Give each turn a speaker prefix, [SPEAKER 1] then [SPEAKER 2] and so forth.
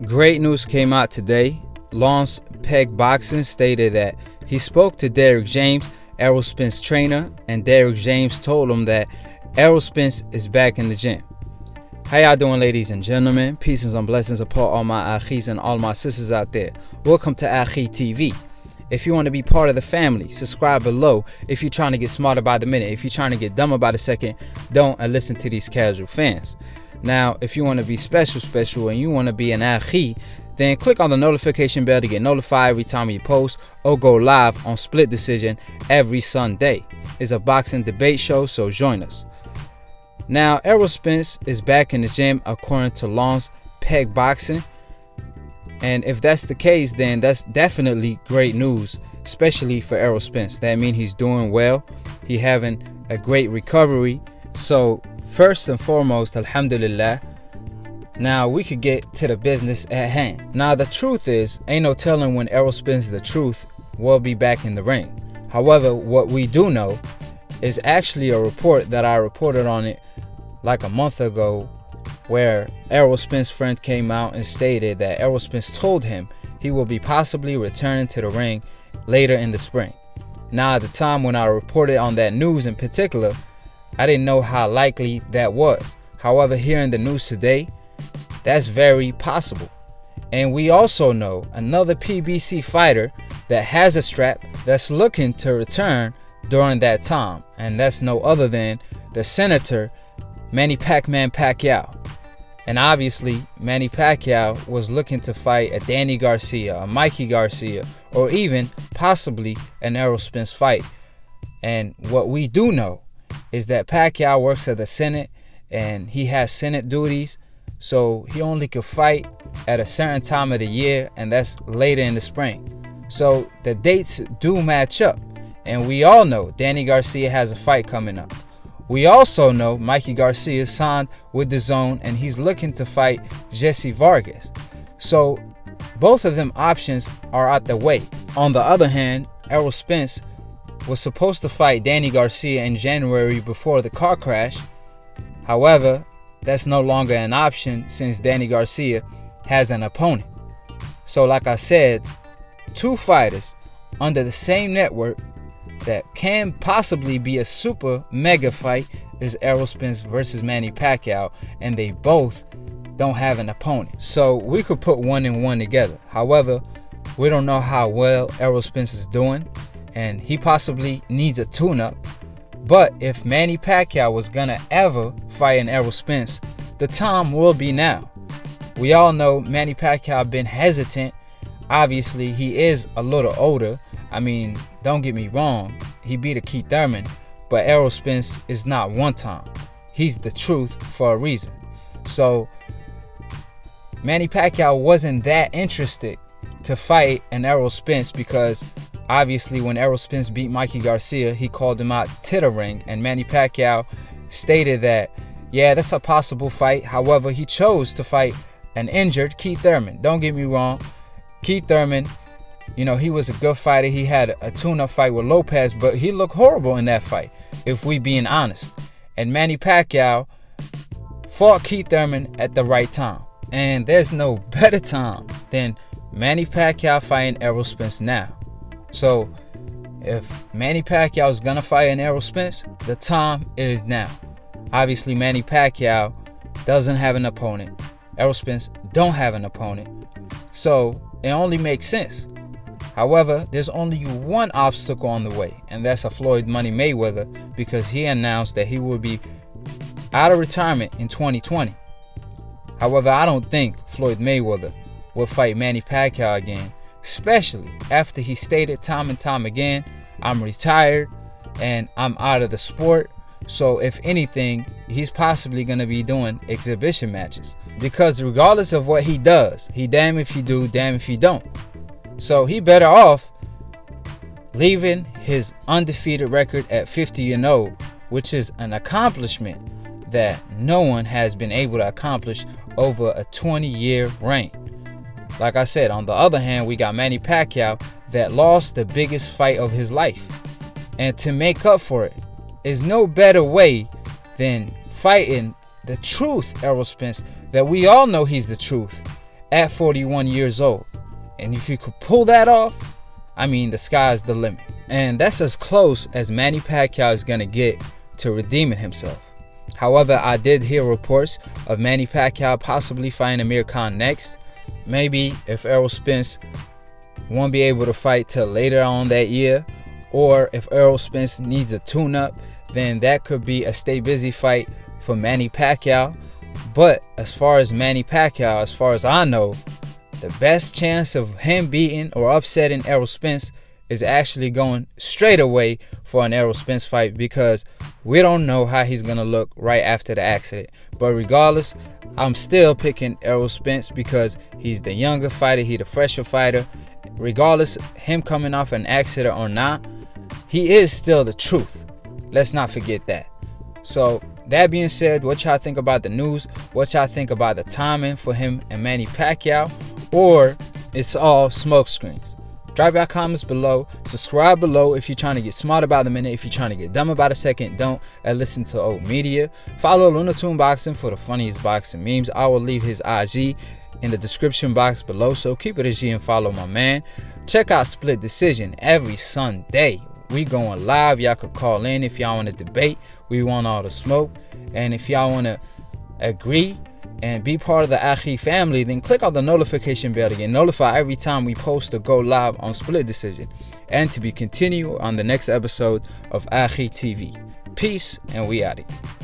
[SPEAKER 1] Great news came out today. Lance Peg Boxing stated that he spoke to Derrick James, Errol Spence trainer, and Derrick James told him that Errol Spence is back in the gym. How y'all doing, ladies and gentlemen? Peace and blessings upon all my Akhis and all my sisters out there. Welcome to Akhi TV. If you want to be part of the family, subscribe below. If you're trying to get smarter by the minute, if you're trying to get dumber by the second, don't listen to these casual fans. Now, if you want to be special and you want to be an Akhi, then click on the notification bell to get notified every time you post or go live on Split Decision every Sunday. It's a boxing debate show, so join us. Now, Errol Spence is back in the gym according to Lance Peg Boxing. And if that's the case, then that's definitely great news, especially for Errol Spence. That means he's doing well. He's having a great recovery. So first and foremost, alhamdulillah. Now we could get to the business at hand. Now the truth is, ain't no telling when Errol Spence, the truth, will be back in the ring. However, what we do know is actually a report that I reported on it like a month ago, where Errol Spence's friend came out and stated that Errol Spence told him he will be possibly returning to the ring later in the spring. Now, at the time when I reported on that news in particular, I didn't know how likely that was. However, hearing the news today, that's very possible. And we also know another PBC fighter that has a strap that's looking to return during that time, and that's no other than the Senator Manny Pacquiao. And obviously, Manny Pacquiao was looking to fight a Danny Garcia, a Mikey Garcia, or even possibly an Errol Spence fight. And what we do know is that Pacquiao works at the Senate and he has Senate duties. So he only could fight at a certain time of the year, and that's later in the spring. So the dates do match up. And we all know Danny Garcia has a fight coming up. We also know Mikey Garcia is signed with the Zone and he's looking to fight Jesse Vargas. So both of them options are out the way. On the other hand, Errol Spence was supposed to fight Danny Garcia in January before the car crash. However, that's no longer an option since Danny Garcia has an opponent. So like I said, two fighters under the same network that can possibly be a super mega fight is Errol Spence versus Manny Pacquiao, and they both don't have an opponent. So we could put one and one together. However, we don't know how well Errol Spence is doing, and he possibly needs a tune-up. But if Manny Pacquiao was gonna ever fight an Errol Spence, the time will be now. We all know Manny Pacquiao been hesitant. Obviously, he is a little older. I mean, don't get me wrong, he beat Akhi Thurman, but Errol Spence is not one time. He's the truth for a reason. So Manny Pacquiao wasn't that interested to fight an Errol Spence because obviously when Errol Spence beat Mikey Garcia, he called him out to the ring, and Manny Pacquiao stated that, yeah, that's a possible fight. However, he chose to fight an injured Akhi Thurman. Don't get me wrong, Akhi Thurman, you know, he was a good fighter. He had a tune-up fight with Lopez, but he looked horrible in that fight, if we being honest. And Manny Pacquiao fought Akhi Thurman at the right time. And there's no better time than Manny Pacquiao fighting Errol Spence now. So if Manny Pacquiao is gonna fight an Errol Spence, the time is now. Obviously, Manny Pacquiao doesn't have an opponent. Errol Spence don't have an opponent. So it only makes sense. However, there's only one obstacle on the way, and that's a Floyd Money Mayweather, because he announced that he will be out of retirement in 2020. However, I don't think Floyd Mayweather will fight Manny Pacquiao again, especially after he stated time and time again, I'm retired and I'm out of the sport. So if anything, he's possibly going to be doing exhibition matches, because regardless of what he does, he damn if you do, damn if you don't. So he better off leaving his undefeated record at 50-0, which is an accomplishment that no one has been able to accomplish over a 20-year reign. Like I said, on the other hand, we got Manny Pacquiao that lost the biggest fight of his life. And to make up for it, is no better way than fighting the truth, Errol Spence, that we all know he's the truth, at 41 years old. And if you could pull that off, I mean, the sky's the limit. And that's as close as Manny Pacquiao is going to get to redeeming himself. However, I did hear reports of Manny Pacquiao possibly fighting Amir Khan next. Maybe if Errol Spence won't be able to fight till later on that year, or if Errol Spence needs a tune-up, then that could be a stay busy fight for Manny Pacquiao. But as far as Manny Pacquiao, as far as I know, the best chance of him beating or upsetting Errol Spence is actually going straight away for an Errol Spence fight, because we don't know how he's going to look right after the accident. But regardless, I'm still picking Errol Spence because he's the younger fighter, he's the fresher fighter. Regardless, him coming off an accident or not, he is still the truth. Let's not forget that. So that being said, what y'all think about the news? What y'all think about the timing for him and Manny Pacquiao? Or it's all smoke screens? Drop your comments below. Subscribe below if you're trying to get smart about a minute. If you're trying to get dumb about a second, don't. And listen to old media. Follow Lunatoon Boxing for the funniest boxing memes. I will leave his IG in the description box below, so keep it a G and follow my man. Check out Split Decision every Sunday. We going live. Y'all could call in if y'all want to debate. We want all the smoke. And if y'all want to agree and be part of the Akhi family, then click on the notification bell to get notified every time we post or go live on Split Decision, and to be continued on the next episode of Akhi TV. Peace, and we out of here.